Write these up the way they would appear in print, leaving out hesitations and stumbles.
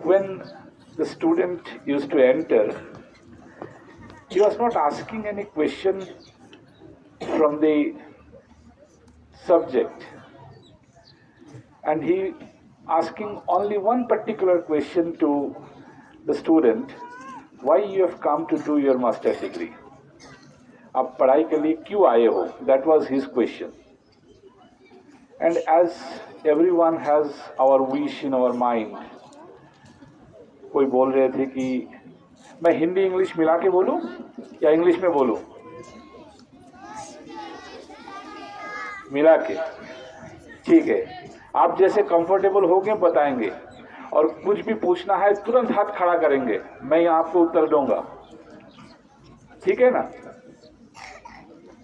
when the student used to enter, he was not asking any question from the subject, and he asking only one particular question to the student, why you have come to do your master degree, आप पढ़ाई के लिए क्यों आए हो, that was his question. And as everyone has our wish in our mind, कोई बोल रहे थे कि मैं हिंदी इंग्लिश मिला के बोलूं या इंग्लिश में बोलूं, मिला के, ठीक है, आप जैसे कंफर्टेबल हो गए बताएंगे, और कुछ भी पूछना है तुरंत हाथ खड़ा करेंगे, मैं आपको उत्तर दूंगा, ठीक है ना?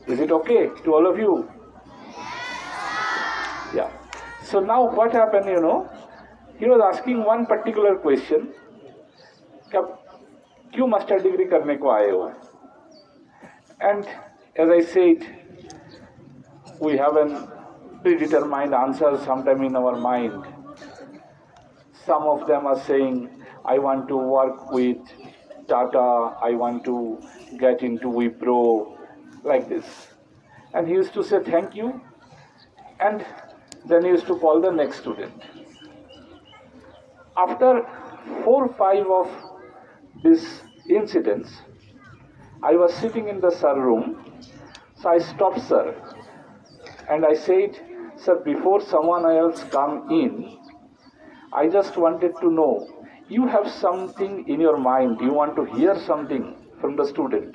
Is it okay to all of you? Yeah. So now what happened, he was asking one particular question, कि आप क्यों मास्टर डिग्री करने को आए हो? And as I said, we have a predetermined answer sometime in our mind. Some of them are saying, I want to work with Tata, I want to get into Wipro, like this. And he used to say thank you, and then he used to call the next student. After 4 or 5 of these incidents, I was sitting in the sir room, so I stopped sir, and I said, sir, before someone else come in, I just wanted to know, you have something in your mind, you want to hear something from the student,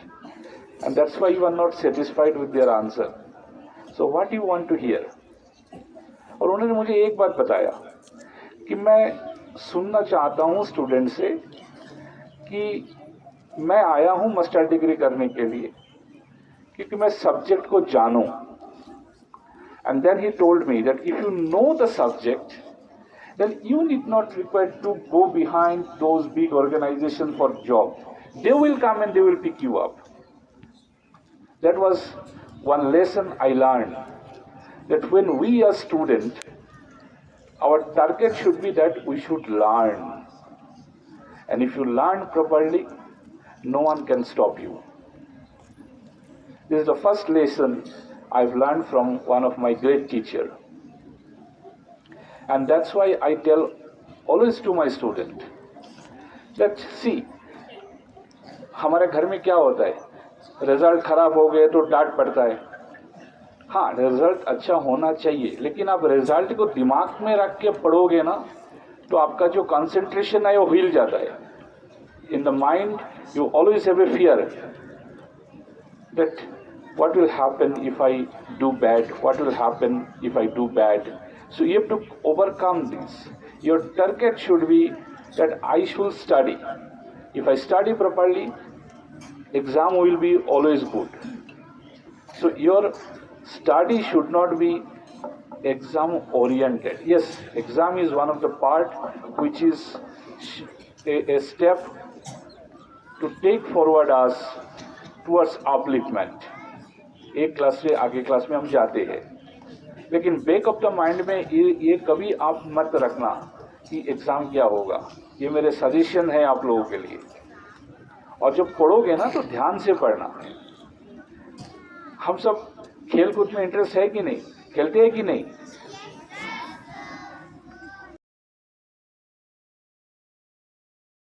and that's why you are not satisfied with their answer. So what do you want to hear? और उन्होंने मुझे एक बात बताया कि मैं सुनना चाहता हूँ स्टूडेंट से कि मैं आया हूँ मास्टर डिग्री करने के लिए क्योंकि मैं सब्जेक्ट को जानूँ. And then he told me that if you know the subject, then you need not require to go behind those big organizations for job. They will come and they will pick you up. That was one lesson I learned, that when we are students, our target should be that we should learn. And if you learn properly, no one can stop you. This is the first lesson I've learned from one of my great teachers. And that's why I tell always to my student that see, हमारे घर में क्या होता है, result खराब हो गए तो डांट पड़ता है. हाँ, रिजल्ट अच्छा होना चाहिए, लेकिन आप रिजल्ट को दिमाग में रख के पढ़ोगे ना तो आपका जो कंसंट्रेशन है वो हिल जाता है. In the mind you always have a fear that what will happen if I do bad, what will happen if I do bad. So you have to overcome this. Your target should be that I should study. If I study properly, exam will be always good. So your study should not be exam oriented. Yes, exam is one of the part which is a step to take forward us towards upliftment. एक class से आगे class में हम जाते हैं, लेकिन back of the mind में ये कभी आप मत रखना कि एग्ज़ाम क्या होगा. ये मेरे सजेशन है आप लोगों के लिए. और जब पढ़ोगे ना तो ध्यान से पढ़ना. हम सब खेल कूद में इंटरेस्ट है कि नहीं, खेलते हैं कि नहीं?